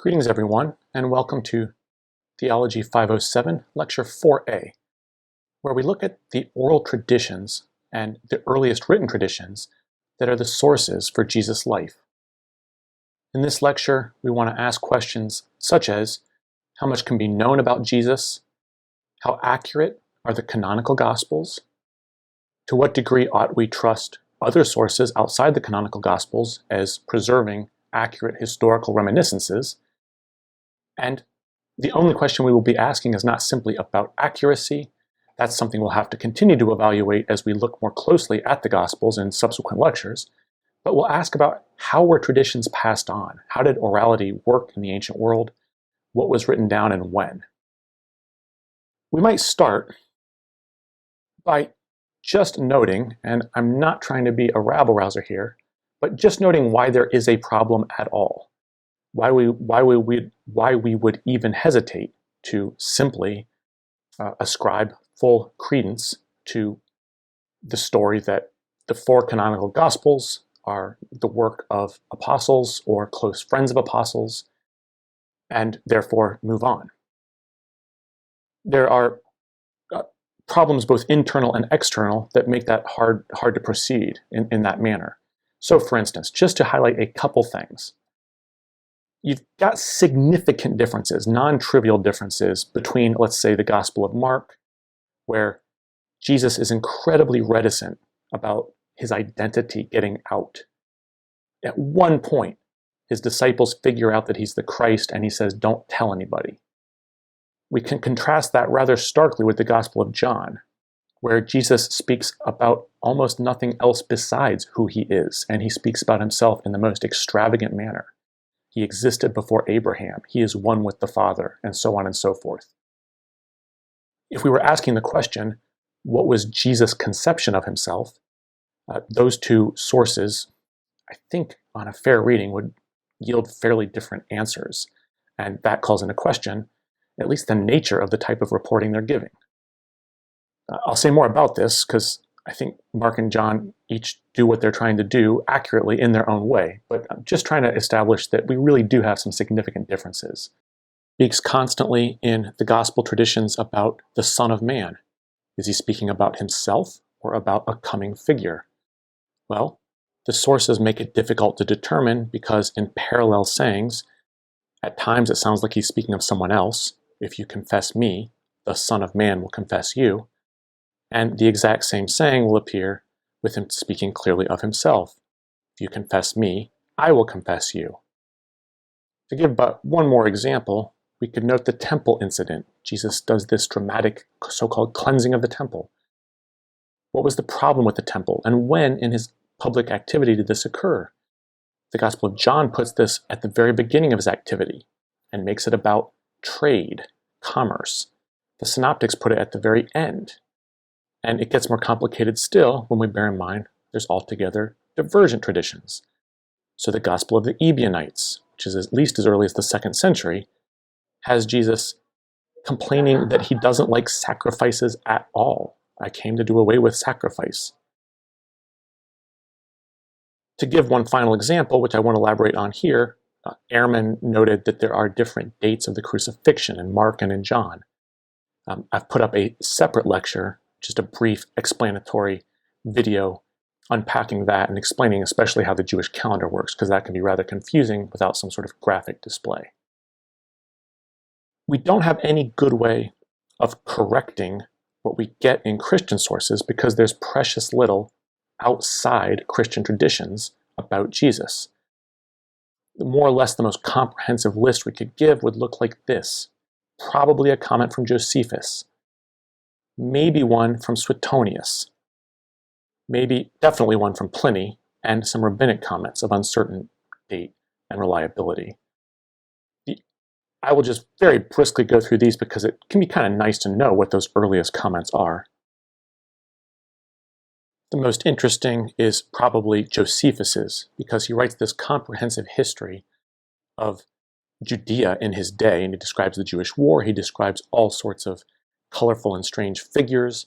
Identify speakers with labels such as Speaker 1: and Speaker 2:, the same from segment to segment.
Speaker 1: Greetings, everyone, and welcome to Theology 507, Lecture 4a, where we look at the oral traditions and the earliest written traditions that are the sources for Jesus' life. In this lecture, we want to ask questions such as, how much can be known about Jesus? How accurate are the canonical Gospels? To what degree ought we trust other sources outside the canonical Gospels as preserving accurate historical reminiscences? And the only question we will be asking is not simply about accuracy. That's something we'll have to continue to evaluate as we look more closely at the Gospels in subsequent lectures. But we'll ask about how were traditions passed on? How did orality work in the ancient world? What was written down and when? We might start by just noting, and I'm not trying to be a rabble-rouser here, but just noting why there is a problem at all. Why we would even hesitate to simply ascribe full credence to the story that the four canonical Gospels are the work of apostles or close friends of apostles, and therefore move on. There are problems both internal and external that make that hard to proceed in that manner. So, for instance, just to highlight a couple things, you've got significant differences, non-trivial differences between, let's say, the Gospel of Mark, where Jesus is incredibly reticent about his identity getting out. At one point, his disciples figure out that he's the Christ, and he says, "Don't tell anybody." We can contrast that rather starkly with the Gospel of John, where Jesus speaks about almost nothing else besides who he is, and he speaks about himself in the most extravagant manner. He existed before Abraham. He is one with the Father, and so on and so forth. If we were asking the question, what was Jesus' conception of himself? Those two sources, I think, on a fair reading, would yield fairly different answers. And that calls into question at least the nature of the type of reporting they're giving. I'll say more about this because I think Mark and John each do what they're trying to do accurately in their own way, but I'm just trying to establish that we really do have some significant differences. He speaks constantly in the gospel traditions about the Son of Man. Is he speaking about himself or about a coming figure? Well, the sources make it difficult to determine because in parallel sayings, at times it sounds like he's speaking of someone else. If you confess me, the Son of Man will confess you. And the exact same saying will appear with him speaking clearly of himself. If you confess me, I will confess you. To give but one more example, we could note the temple incident. Jesus does this dramatic so-called cleansing of the temple. What was the problem with the temple, and when in his public activity did this occur? The Gospel of John puts this at the very beginning of his activity and makes it about trade, commerce. The Synoptics put it at the very end. And it gets more complicated still when we bear in mind there's altogether divergent traditions. So the Gospel of the Ebionites, which is at least as early as the 2nd century, has Jesus complaining that he doesn't like sacrifices at all. I came to do away with sacrifice. To give one final example, which I won't elaborate on here, Ehrman noted that there are different dates of the crucifixion in Mark and in John. I've put up a separate lecture, just a brief explanatory video unpacking that and explaining especially how the Jewish calendar works, because that can be rather confusing without some sort of graphic display. We don't have any good way of correcting what we get in Christian sources because there's precious little outside Christian traditions about Jesus. More or less the most comprehensive list we could give would look like this. Probably a comment from Josephus. Maybe one from Suetonius. Definitely one from Pliny, and some rabbinic comments of uncertain date and reliability. I will just very briskly go through these because it can be kind of nice to know what those earliest comments are. The most interesting is probably Josephus's, because he writes this comprehensive history of Judea in his day, and he describes the Jewish war, he describes all sorts of colorful and strange figures,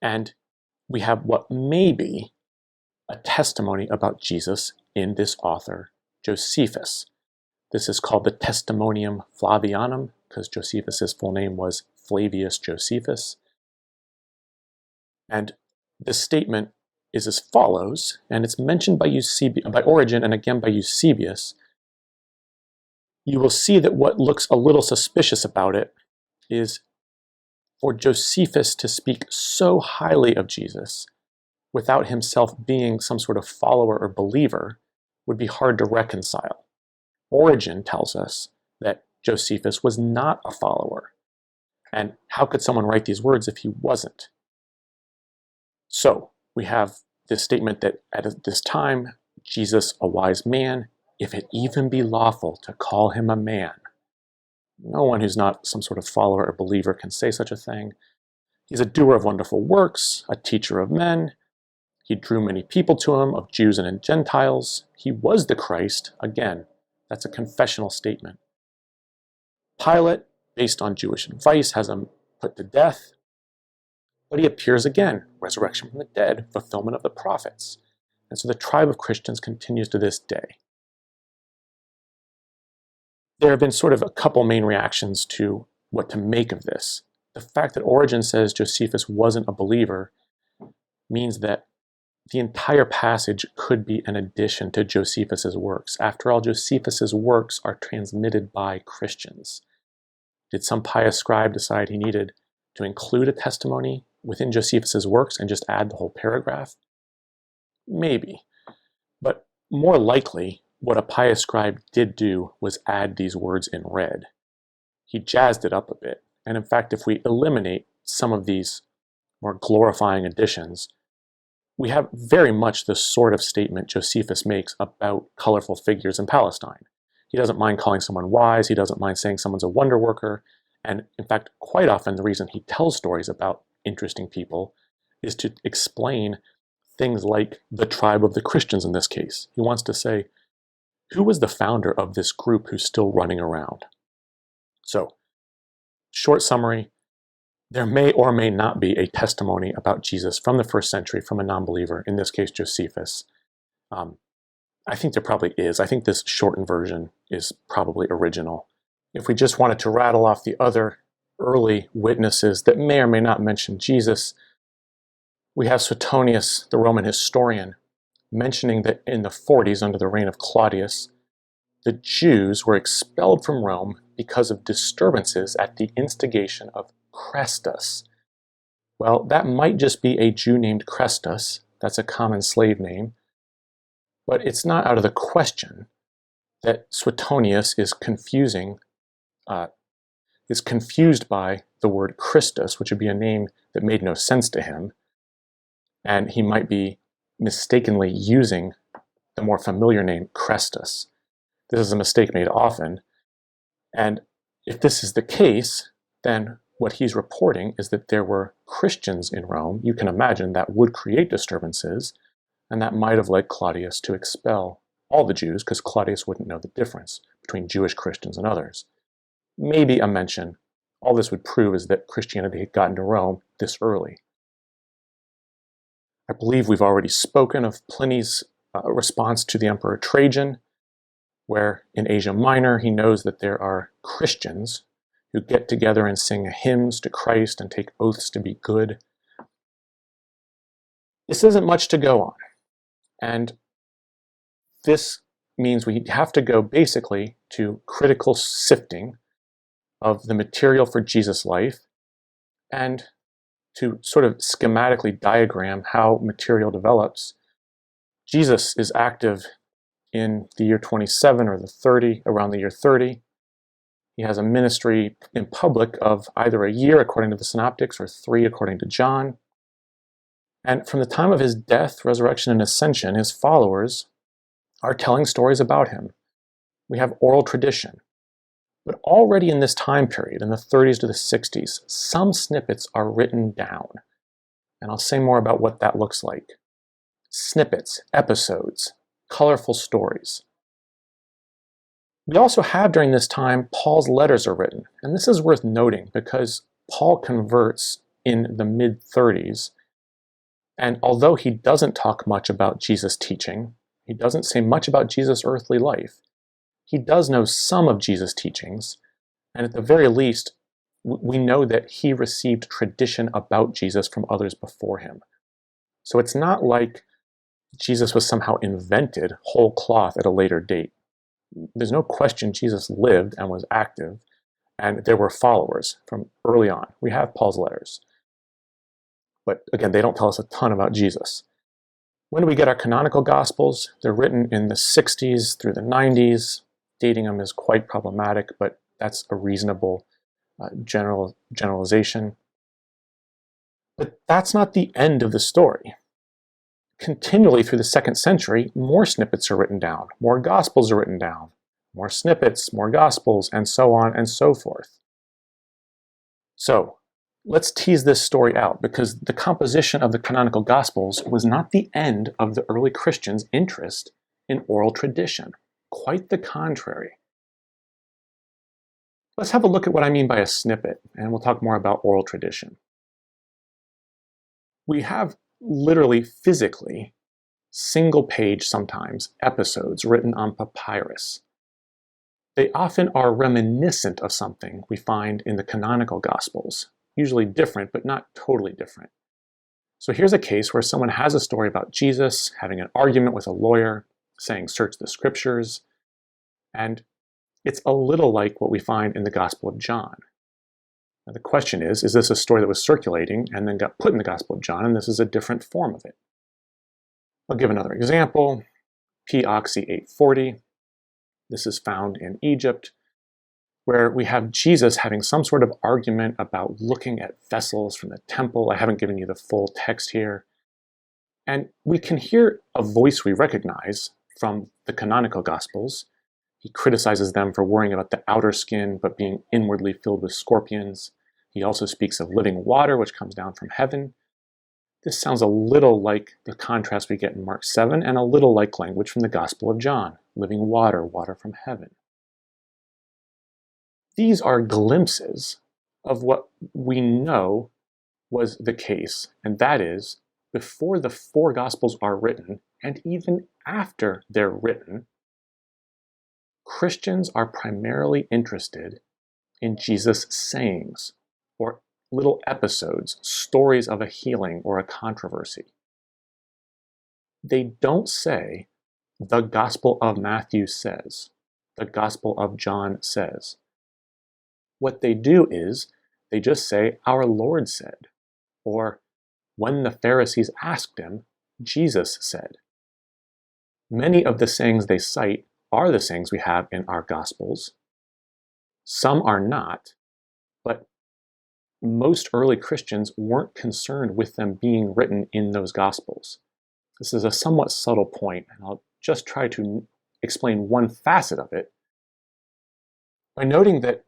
Speaker 1: and we have what may be a testimony about Jesus in this author, Josephus. This is called the Testimonium Flavianum, because Josephus' full name was Flavius Josephus. And this statement is as follows, and it's mentioned by Origen and again by Eusebius. You will see that what looks a little suspicious about it is for Josephus to speak so highly of Jesus without himself being some sort of follower or believer would be hard to reconcile. Origen tells us that Josephus was not a follower. And how could someone write these words if he wasn't? So we have this statement that at this time, Jesus, a wise man, if it even be lawful to call him a man. No one who's not some sort of follower or believer can say such a thing. He's a doer of wonderful works, a teacher of men. He drew many people to him, of Jews and Gentiles. He was the Christ. Again, that's a confessional statement. Pilate, based on Jewish advice, has him put to death. But he appears again, resurrection from the dead, fulfillment of the prophets. And so the tribe of Christians continues to this day. There have been sort of a couple main reactions to what to make of this. The fact that Origen says Josephus wasn't a believer means that the entire passage could be an addition to Josephus' works. After all, Josephus' works are transmitted by Christians. Did some pious scribe decide he needed to include a testimony within Josephus' works and just add the whole paragraph? Maybe. But more likely, what a pious scribe did do was add these words in red. He jazzed it up a bit. And in fact, if we eliminate some of these more glorifying additions, we have very much the sort of statement Josephus makes about colorful figures in Palestine. He doesn't mind calling someone wise. He doesn't mind saying someone's a wonder worker. And in fact, quite often the reason he tells stories about interesting people is to explain things like the tribe of the Christians in this case. He wants to say, who was the founder of this group who's still running around? So, short summary, there may or may not be a testimony about Jesus from the first century from a non-believer, in this case Josephus. I think there probably is. I think this shortened version is probably original. If we just wanted to rattle off the other early witnesses that may or may not mention Jesus, we have Suetonius, the Roman historian, mentioning that in the 40s, under the reign of Claudius, the Jews were expelled from Rome because of disturbances at the instigation of Chrestus. Well, that might just be a Jew named Chrestus. That's a common slave name. But it's not out of the question that Suetonius is confused by the word Christus, which would be a name that made no sense to him. And he might be mistakenly using the more familiar name Chrestus. This is a mistake made often. And if this is the case, then what he's reporting is that there were Christians in Rome. You can imagine that would create disturbances, and that might have led Claudius to expel all the Jews, because Claudius wouldn't know the difference between Jewish Christians and others. Maybe a mention. All this would prove is that Christianity had gotten to Rome this early. I believe we've already spoken of Pliny's response to the Emperor Trajan, where in Asia Minor he knows that there are Christians who get together and sing hymns to Christ and take oaths to be good. This isn't much to go on. And this means we have to go basically to critical sifting of the material for Jesus' life and to sort of schematically diagram how material develops. Jesus is active in the year 27 or the 30, around the year 30. He has a ministry in public of either a year according to the Synoptics or 3 according to John. And from the time of his death, resurrection, and ascension, his followers are telling stories about him. We have oral tradition. But already in this time period, in the 30s to the 60s, some snippets are written down. And I'll say more about what that looks like. Snippets, episodes, colorful stories. We also have during this time, Paul's letters are written. And this is worth noting because Paul converts in the mid-30s. And although he doesn't talk much about Jesus' teaching, he doesn't say much about Jesus' earthly life, he does know some of Jesus' teachings, and at the very least, we know that he received tradition about Jesus from others before him. So it's not like Jesus was somehow invented whole cloth at a later date. There's no question Jesus lived and was active, and there were followers from early on. We have Paul's letters. But again, they don't tell us a ton about Jesus. When do we get our canonical Gospels? They're written in the 60s through the 90s. Dating them is quite problematic, but that's a reasonable generalization. But that's not the end of the story. Continually through the 2nd century, more snippets are written down, more Gospels are written down, more snippets, more Gospels, and so on and so forth. So let's tease this story out, because the composition of the canonical Gospels was not the end of the early Christians' interest in oral tradition. Quite the contrary. Let's have a look at what I mean by a snippet, and we'll talk more about oral tradition. We have literally, physically, single page sometimes, episodes written on papyrus. They often are reminiscent of something we find in the canonical Gospels, usually different, but not totally different. So here's a case where someone has a story about Jesus having an argument with a lawyer, saying, "Search the scriptures," and it's a little like what we find in the Gospel of John. Now the question is this a story that was circulating and then got put in the Gospel of John, and this is a different form of it? I'll give another example. P.Oxy 840. This is found in Egypt, where we have Jesus having some sort of argument about looking at vessels from the temple. I haven't given you the full text here. And we can hear a voice we recognize from the canonical Gospels. He criticizes them for worrying about the outer skin, but being inwardly filled with scorpions. He also speaks of living water, which comes down from heaven. This sounds a little like the contrast we get in Mark 7, and a little like language from the Gospel of John, living water, water from heaven. These are glimpses of what we know was the case, and that is, before the 4 Gospels are written, and even after they're written, Christians are primarily interested in Jesus' sayings, or little episodes, stories of a healing or a controversy. They don't say, the Gospel of Matthew says, the Gospel of John says. What they do is, they just say, our Lord said, or when the Pharisees asked him, Jesus said. Many of the sayings they cite are the sayings we have in our Gospels. Some are not, but most early Christians weren't concerned with them being written in those Gospels. This is a somewhat subtle point, and I'll just try to explain one facet of it by noting that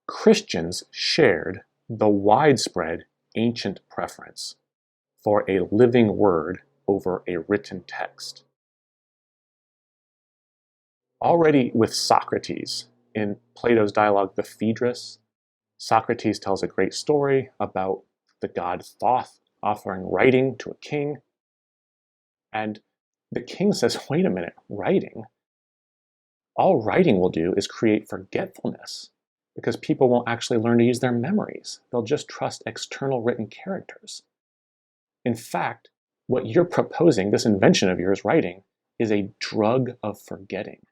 Speaker 1: Christians shared the widespread ancient preference for a living word over a written text. Already with Socrates, in Plato's dialogue, The Phaedrus, Socrates tells a great story about the god Thoth offering writing to a king. And the king says, wait a minute, writing? All writing will do is create forgetfulness, because people won't actually learn to use their memories. They'll just trust external written characters. In fact, what you're proposing, this invention of yours, writing, is a drug of forgetting.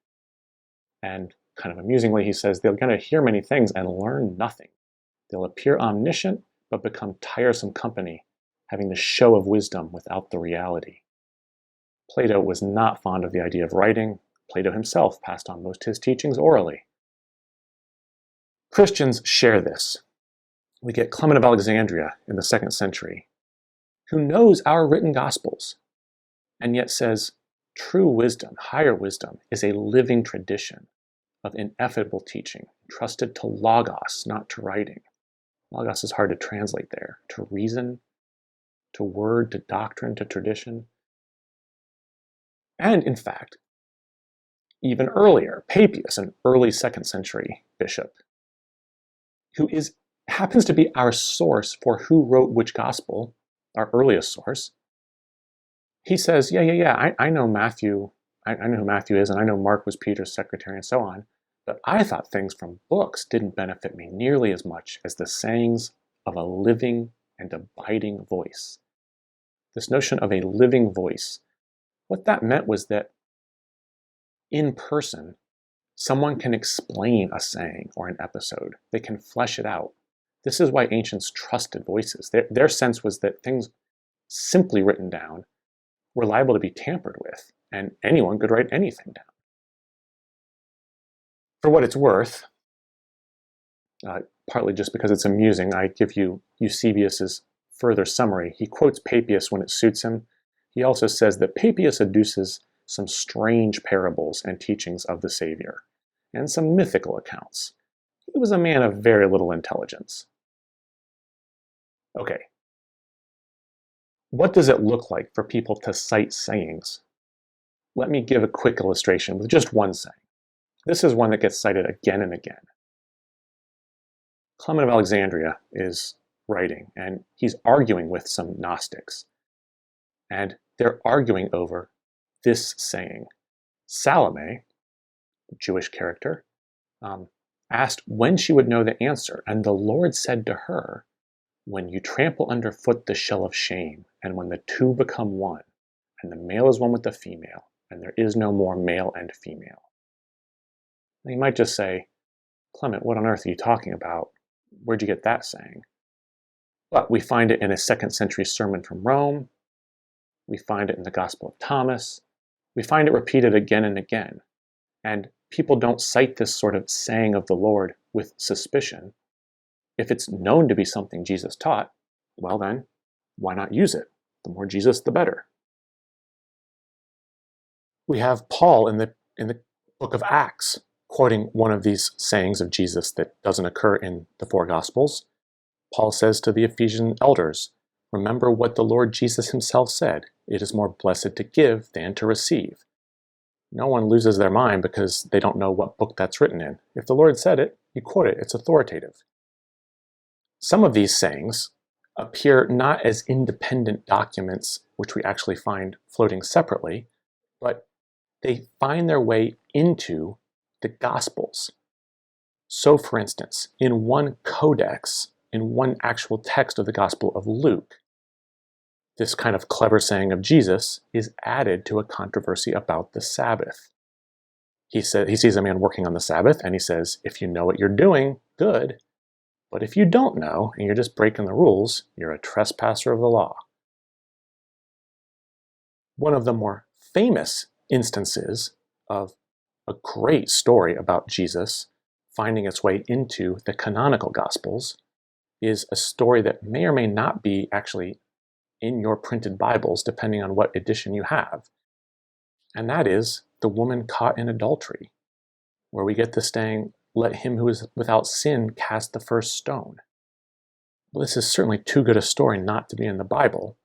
Speaker 1: And kind of amusingly, he says they're going to hear many things and learn nothing. They'll appear omniscient, but become tiresome company, having the show of wisdom without the reality. Plato was not fond of the idea of writing. Plato himself passed on most of his teachings orally. Christians share this. We get Clement of Alexandria in the 2nd century, who knows our written Gospels, and yet says, true wisdom, higher wisdom, is a living tradition of ineffable teaching, trusted to logos, not to writing. Logos is hard to translate there. To reason, to word, to doctrine, to tradition. And in fact, even earlier, Papias, an early 2nd century bishop, who happens to be our source for who wrote which gospel, our earliest source, he says, I know Matthew, I know who Matthew is, and I know Mark was Peter's secretary and so on, but I thought things from books didn't benefit me nearly as much as the sayings of a living and abiding voice. This notion of a living voice, what that meant was that in person, someone can explain a saying or an episode. They can flesh it out. This is why ancients trusted voices. Their sense was that things simply written down were liable to be tampered with, and anyone could write anything down. For what it's worth, partly just because it's amusing, I give you Eusebius's further summary. He quotes Papias when it suits him. He also says that Papias adduces some strange parables and teachings of the Savior, and some mythical accounts. He was a man of very little intelligence. Okay. What does it look like for people to cite sayings? Let me give a quick illustration with just one saying. This is one that gets cited again and again. Clement of Alexandria is writing, and he's arguing with some Gnostics. And they're arguing over this saying. Salome, Jewish character, asked when she would know the answer, and the Lord said to her, "When you trample underfoot the shell of shame, and when the two become one, and the male is one with the female, and there is no more male and female." Now you might just say, "Clement, what on earth are you talking about? Where'd you get that saying?" But we find it in a 2nd century sermon from Rome. We find it in the Gospel of Thomas. We find it repeated again and again. And people don't cite this sort of saying of the Lord with suspicion. If it's known to be something Jesus taught, well then, why not use it? The more Jesus, the better. We have Paul in the book of Acts quoting one of these sayings of Jesus that doesn't occur in the 4 Gospels. Paul says to the Ephesian elders, "Remember what the Lord Jesus himself said, it is more blessed to give than to receive." No one loses their mind because they don't know what book that's written in. If the Lord said it, you quote it, it's authoritative. Some of these sayings appear not as independent documents, which we actually find floating separately, but they find their way into the Gospels. So, for instance, in one codex, in one actual text of the Gospel of Luke, this kind of clever saying of Jesus is added to a controversy about the Sabbath. He sees a man working on the Sabbath, and he says, "If you know what you're doing, good. But if you don't know, and you're just breaking the rules, you're a trespasser of the law." One of the more famous instances of a great story about Jesus finding its way into the canonical Gospels is a story that may or may not be actually in your printed Bibles, depending on what edition you have. And that is the woman caught in adultery, where we get the saying, "Let him who is without sin cast the first stone." Well, this is certainly too good a story not to be in the Bible,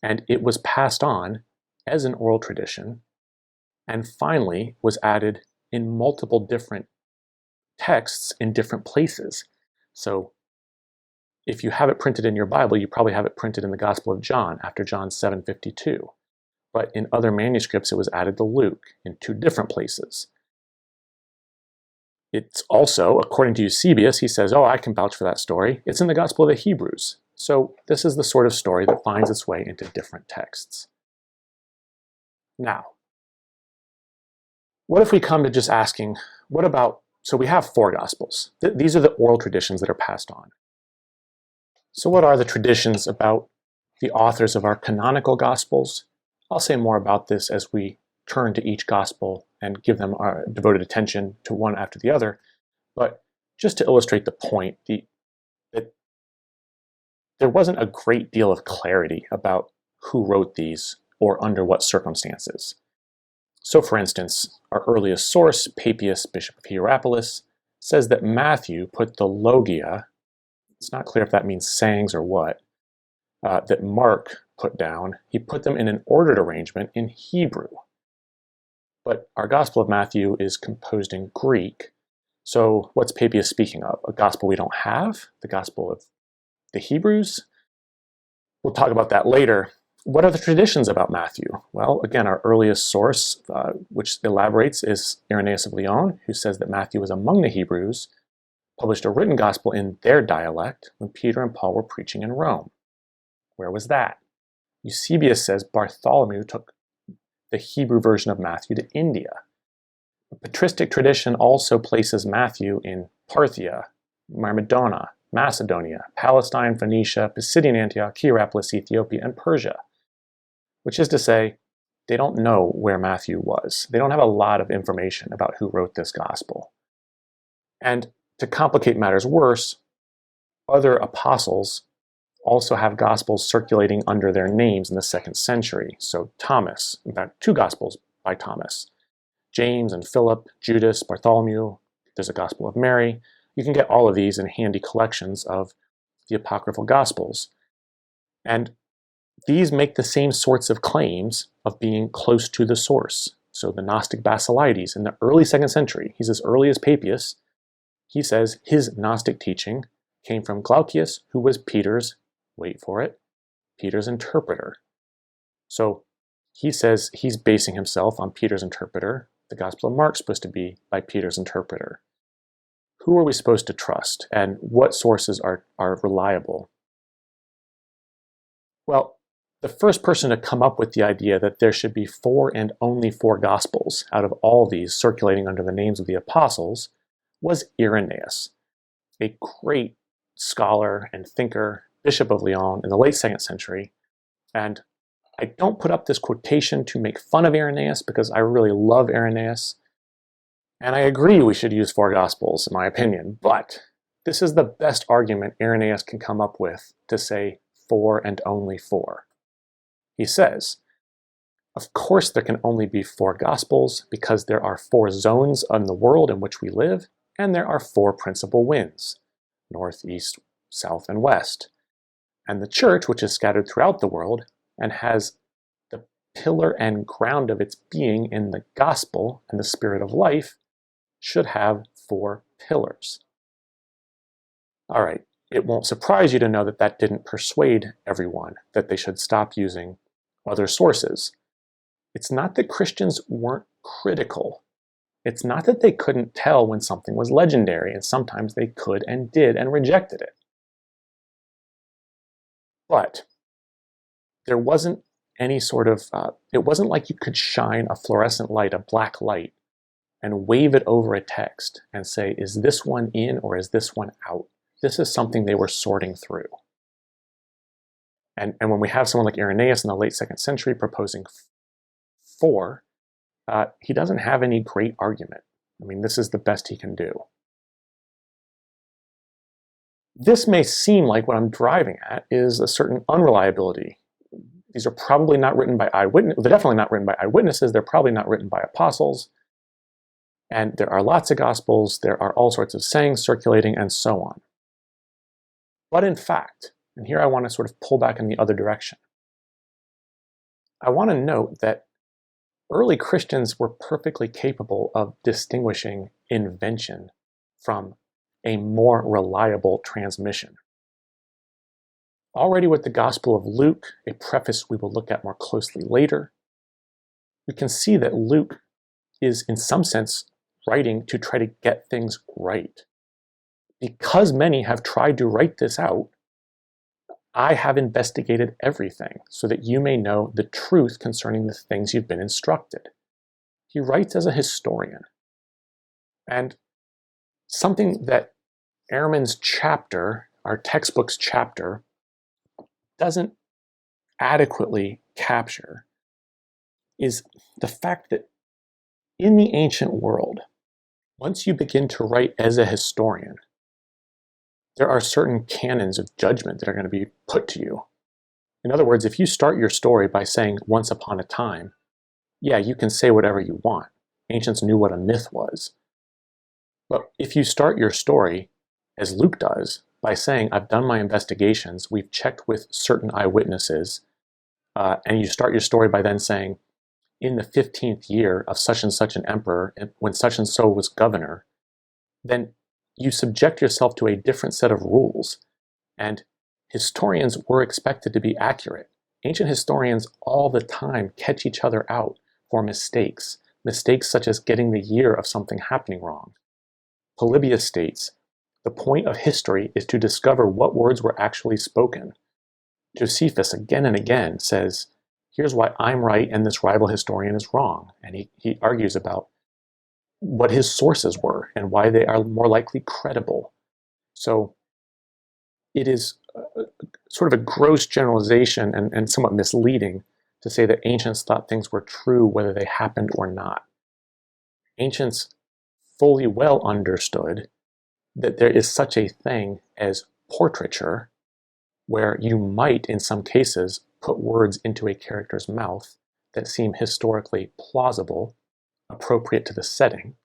Speaker 1: and it was passed on as an oral tradition, and finally was added in multiple different texts in different places. So if you have it printed in your Bible, you probably have it printed in the Gospel of John after John 7:52. But in other manuscripts, it was added to Luke in 2 different places. It's also, according to Eusebius, he says, "Oh, I can vouch for that story. It's in the Gospel of the Hebrews." So this is the sort of story that finds its way into different texts. Now, what if we come to just asking, what about, so we have 4 Gospels. These are the oral traditions that are passed on. So what are the traditions about the authors of our canonical Gospels? I'll say more about this as we turn to each Gospel and give them our devoted attention to one after the other. But just to illustrate the point, that there wasn't a great deal of clarity about who wrote these or under what circumstances. So for instance, our earliest source, Papias, Bishop of Hierapolis, says that Matthew put the logia, it's not clear if that means sayings or what, that Mark put down, he put them in an ordered arrangement in Hebrew. But our Gospel of Matthew is composed in Greek, so what's Papias speaking of? A gospel we don't have? The Gospel of the Hebrews? We'll talk about that later. What are the traditions about Matthew? Well, again, our earliest source, which elaborates, is Irenaeus of Lyon, who says that Matthew was among the Hebrews, published a written gospel in their dialect when Peter and Paul were preaching in Rome. Where was that? Eusebius says Bartholomew took the Hebrew version of Matthew to India. The patristic tradition also places Matthew in Parthia, Myrmidona, Macedonia, Palestine, Phoenicia, Pisidian Antioch, Hierapolis, Ethiopia, and Persia. Which is to say, they don't know where Matthew was. They don't have a lot of information about who wrote this gospel. And to complicate matters worse, other apostles also have gospels circulating under their names in the 2nd century. So Thomas, in fact, 2 gospels by Thomas. James and Philip, Judas, Bartholomew, there's a Gospel of Mary. You can get all of these in handy collections of the apocryphal gospels. And these make the same sorts of claims of being close to the source. So the Gnostic Basilides in the early 2nd century, he's as early as Papias, he says his Gnostic teaching came from Glaucius, who was Peter's, wait for it, Peter's interpreter. So he says he's basing himself on Peter's interpreter. The Gospel of Mark's supposed to be by Peter's interpreter. Who are we supposed to trust, and what sources are reliable? Well, the first person to come up with the idea that there should be 4 and only 4 Gospels out of all these circulating under the names of the apostles was Irenaeus, a great scholar and thinker, Bishop of Lyon in the late 2nd century. And I don't put up this quotation to make fun of Irenaeus because I really love Irenaeus. And I agree we should use 4 Gospels, in my opinion, but this is the best argument Irenaeus can come up with to say 4 and only 4. He says, of course there can only be 4 Gospels because there are 4 zones in the world in which we live, and there are 4 principal winds, north, east, south, and west. And the church, which is scattered throughout the world and has the pillar and ground of its being in the gospel and the spirit of life, should have 4 pillars. All right, it won't surprise you to know that that didn't persuade everyone that they should stop using other sources. It's not that Christians weren't critical. It's not that they couldn't tell when something was legendary, and sometimes they could and did and rejected it. But there wasn't any sort of, it wasn't like you could shine a fluorescent light, a black light, and wave it over a text and say, is this one in or is this one out? This is something they were sorting through. And when we have someone like Irenaeus in the late 2nd century proposing 4, he doesn't have any great argument. I mean, this is the best he can do. This may seem like what I'm driving at is a certain unreliability. These are probably not written by eyewitnesses. They're definitely not written by eyewitnesses. They're probably not written by apostles. And there are lots of gospels. There are all sorts of sayings circulating and so on. But in fact, and here I want to sort of pull back in the other direction, I want to note that early Christians were perfectly capable of distinguishing invention from a more reliable transmission. Already with the Gospel of Luke, a preface we will look at more closely later, we can see that Luke is in some sense writing to try to get things right. Because many have tried to write this out, I have investigated everything so that you may know the truth concerning the things you've been instructed. He writes as a historian. And something that Ehrman's chapter, our textbook's chapter, doesn't adequately capture is the fact that in the ancient world, once you begin to write as a historian, there are certain canons of judgment that are going to be put to you. In other words, if you start your story by saying once upon a time, yeah, you can say whatever you want. Ancients knew what a myth was. But if you start your story, as Luke does, by saying, I've done my investigations, we've checked with certain eyewitnesses, and you start your story by then saying, in the 15th year of such and such an emperor, when such and so was governor, then you subject yourself to a different set of rules. And historians were expected to be accurate. Ancient historians all the time catch each other out for mistakes such as getting the year of something happening wrong. Polybius states, "The point of history is to discover what words were actually spoken." Josephus again and again says, "Here's why I'm right and this rival historian is wrong." And he argues about what his sources were and why they are more likely credible. So it is sort of a gross generalization and somewhat misleading to say that ancients thought things were true whether they happened or not. Ancients fully well understood that there is such a thing as portraiture, where you might, in some cases, put words into a character's mouth that seem historically plausible, appropriate to the setting,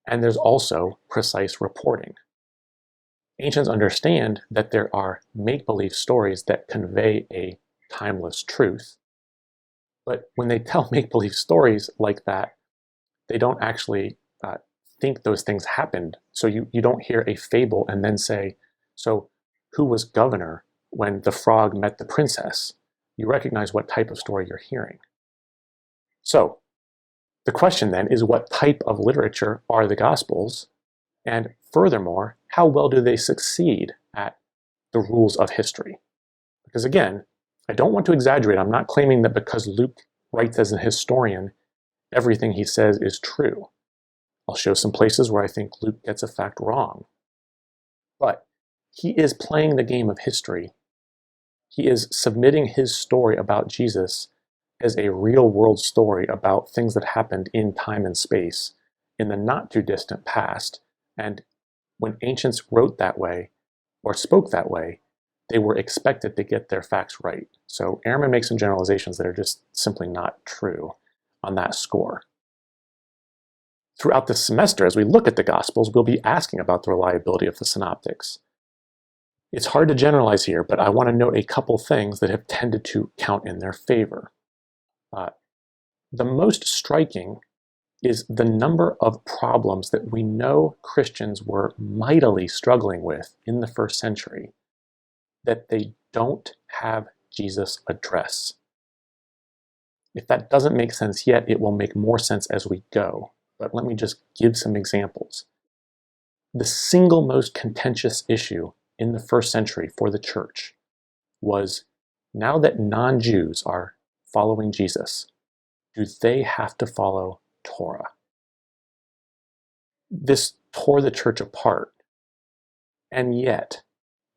Speaker 1: and there's also precise reporting. Ancients understand that there are make-believe stories that convey a timeless truth, but when they tell make-believe stories like that, they don't actually think those things happened. So you don't hear a fable and then say, so who was governor when the frog met the princess? You recognize what type of story you're hearing. So the question then is, what type of literature are the Gospels? And furthermore, how well do they succeed at the rules of history? Because again, I don't want to exaggerate. I'm not claiming that because Luke writes as a historian, everything he says is true. I'll show some places where I think Luke gets a fact wrong. But he is playing the game of history. He is submitting his story about Jesus as a real-world story about things that happened in time and space in the not-too-distant past. And when ancients wrote that way or spoke that way, they were expected to get their facts right. So Ehrman makes some generalizations that are just simply not true on that score. Throughout the semester, as we look at the Gospels, we'll be asking about the reliability of the Synoptics. It's hard to generalize here, but I want to note a couple things that have tended to count in their favor. The most striking is the number of problems that we know Christians were mightily struggling with in the first century that they don't have Jesus address. If that doesn't make sense yet, it will make more sense as we go. But let me just give some examples. The single most contentious issue in the first century for the church was, now that non-Jews are following Jesus, do they have to follow Torah? This tore the church apart. And yet,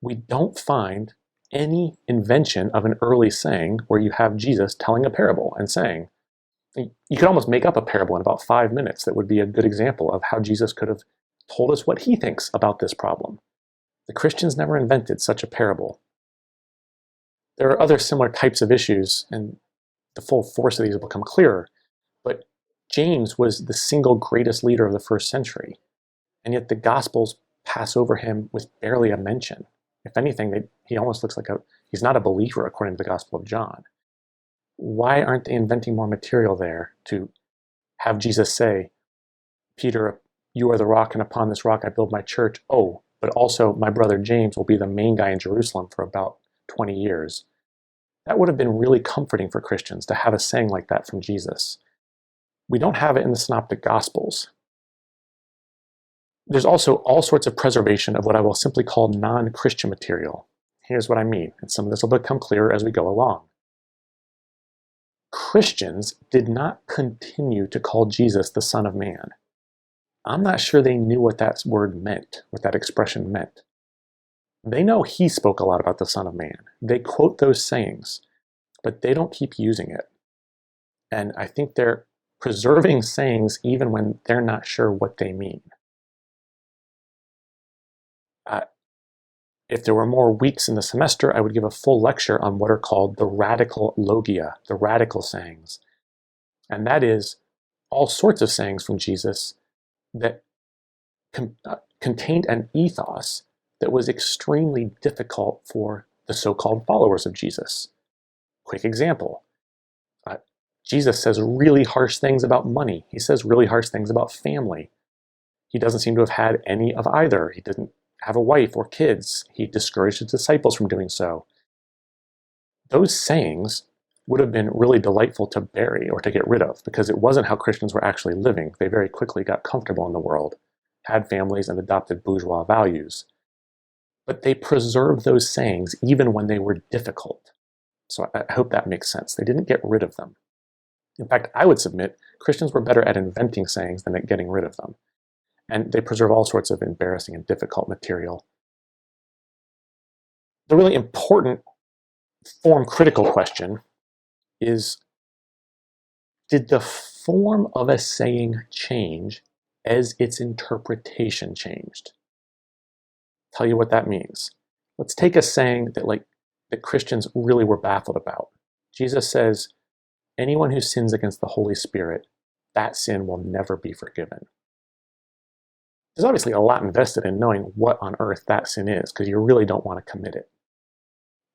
Speaker 1: we don't find any invention of an early saying where you have Jesus telling a parable and saying, you could almost make up a parable in about 5 minutes that would be a good example of how Jesus could have told us what he thinks about this problem. The Christians never invented such a parable. There are other similar types of issues, and the full force of these will become clearer, but James was the single greatest leader of the first century, and yet the Gospels pass over him with barely a mention. If anything, he almost looks like he's not a believer according to the Gospel of John. Why aren't they inventing more material there to have Jesus say, Peter, you are the rock, and upon this rock I build my church. Oh, but also my brother James will be the main guy in Jerusalem for about 20 years. That would have been really comforting for Christians to have a saying like that from Jesus. We don't have it in the Synoptic Gospels. There's also all sorts of preservation of what I will simply call non-Christian material. Here's what I mean, and some of this will become clearer as we go along. Christians did not continue to call Jesus the Son of Man. I'm not sure they knew what that word meant, what that expression meant. They know he spoke a lot about the Son of Man. They quote those sayings, but they don't keep using it. And I think they're preserving sayings even when they're not sure what they mean. If there were more weeks in the semester, I would give a full lecture on what are called the radical logia, the radical sayings. And that is all sorts of sayings from Jesus that contained an ethos that was extremely difficult for the so-called followers of Jesus. Quick example. Jesus says really harsh things about money. He says really harsh things about family. He doesn't seem to have had any of either. He didn't have a wife or kids. He discouraged his disciples from doing so. those sayings would have been really delightful to bury or to get rid of because it wasn't how Christians were actually living. They very quickly got comfortable in the world, had families, and adopted bourgeois values. But they preserved those sayings even when they were difficult. So I hope that makes sense. They didn't get rid of them. In fact, I would submit Christians were better at inventing sayings than at getting rid of them. And they preserve all sorts of embarrassing and difficult material. The really important form critical question is, did the form of a saying change as its interpretation changed? Tell you what that means. Let's take a saying that Christians really were baffled about. Jesus says, anyone who sins against the Holy Spirit, that sin will never be forgiven. There's obviously a lot invested in knowing what on earth that sin is, because you really don't want to commit it.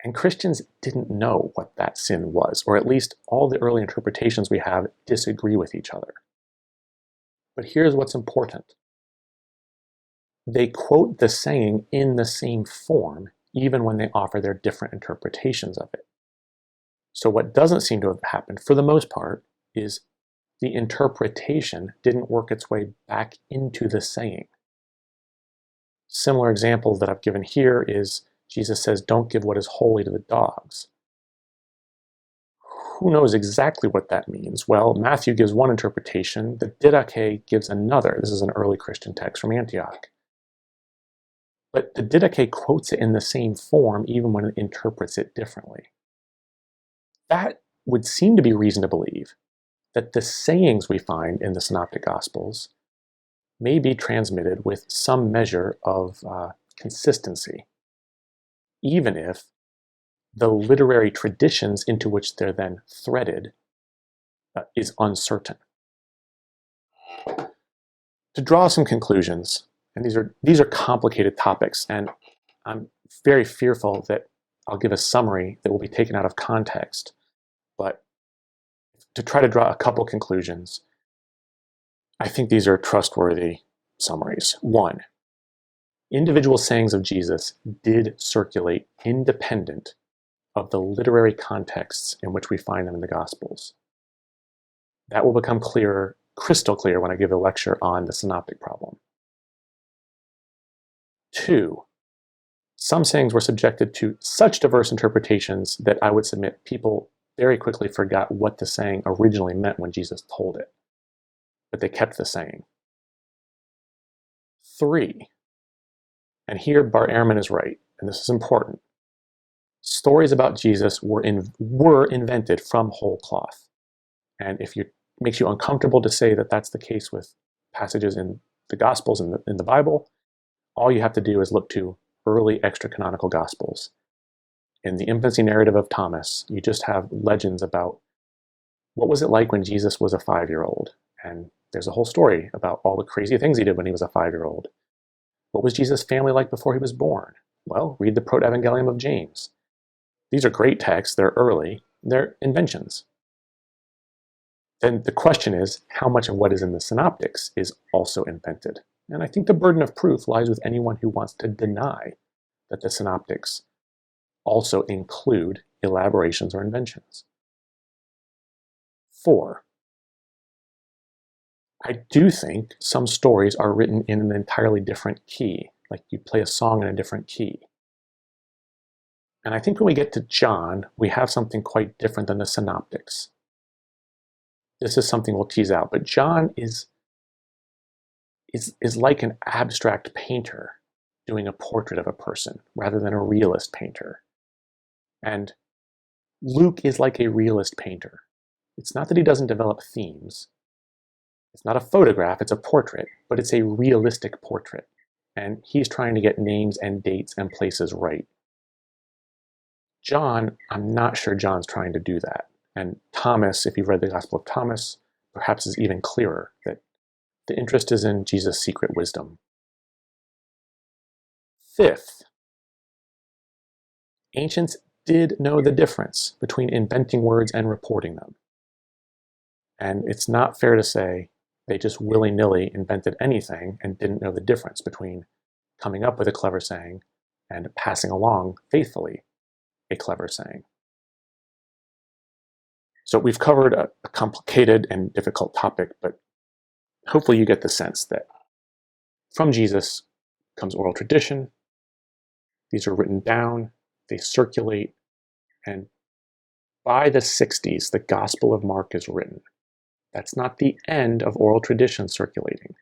Speaker 1: And Christians didn't know what that sin was, or at least all the early interpretations we have disagree with each other. But here's what's important. They quote the saying in the same form, even when they offer their different interpretations of it. So what doesn't seem to have happened, for the most part, is the interpretation didn't work its way back into the saying. Similar example that I've given here is Jesus says, don't give what is holy to the dogs. Who knows exactly what that means? Well, Matthew gives one interpretation, the Didache gives another. This is an early Christian text from Antioch. But the Didache quotes it in the same form even when it interprets it differently. That would seem to be reason to believe that the sayings we find in the Synoptic Gospels may be transmitted with some measure of consistency, even if the literary traditions into which they're then threaded is uncertain. To draw some conclusions, and these are complicated topics, and I'm very fearful that I'll give a summary that will be taken out of context, but to try to draw a couple conclusions, I think these are trustworthy summaries. One, individual sayings of Jesus did circulate independent of the literary contexts in which we find them in the Gospels. That will become clearer, crystal clear, when I give a lecture on the synoptic problem. Two, some sayings were subjected to such diverse interpretations that I would submit people very quickly forgot what the saying originally meant when Jesus told it, but they kept the saying. Three, and here Bart Ehrman is right, and this is important, stories about Jesus were invented from whole cloth. And if it makes you uncomfortable to say that that's the case with passages in the Gospels in the Bible, all you have to do is look to early extra-canonical Gospels. In the infancy narrative of Thomas, you just have legends about what was it like when Jesus was a 5-year-old. And there's a whole story about all the crazy things he did when he was a 5-year-old. What was Jesus' family like before he was born? Well, read the Proto-Evangelium of James. These are great texts, they're early, they're inventions. Then the question is, how much of what is in the Synoptics is also invented? And I think the burden of proof lies with anyone who wants to deny that the Synoptics also include elaborations or inventions. 4, I do think some stories are written in an entirely different key, like you play a song in a different key. And I think when we get to John, we have something quite different than the Synoptics. This is something we'll tease out, but John is like an abstract painter doing a portrait of a person rather than a realist painter. And Luke is like a realist painter. It's not that he doesn't develop themes. It's not a photograph, it's a portrait, but it's a realistic portrait. And he's trying to get names and dates and places right. John, I'm not sure John's trying to do that. And Thomas, if you've read the Gospel of Thomas, perhaps is even clearer that the interest is in Jesus' secret wisdom. 5th, ancients did know the difference between inventing words and reporting them. And it's not fair to say they just willy-nilly invented anything and didn't know the difference between coming up with a clever saying and passing along faithfully a clever saying. So we've covered a complicated and difficult topic, but hopefully you get the sense that from Jesus comes oral tradition. These are written down, they circulate, and by the 60s, the Gospel of Mark is written. That's not the end of oral tradition circulating.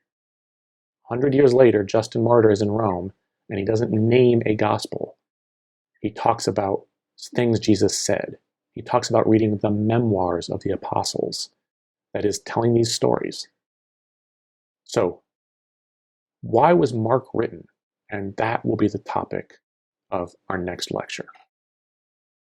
Speaker 1: 100 years later, Justin Martyr is in Rome, and he doesn't name a gospel. He talks about things Jesus said. He talks about reading the memoirs of the apostles, that is, telling these stories. So, why was Mark written? And that will be the topic of our next lecture.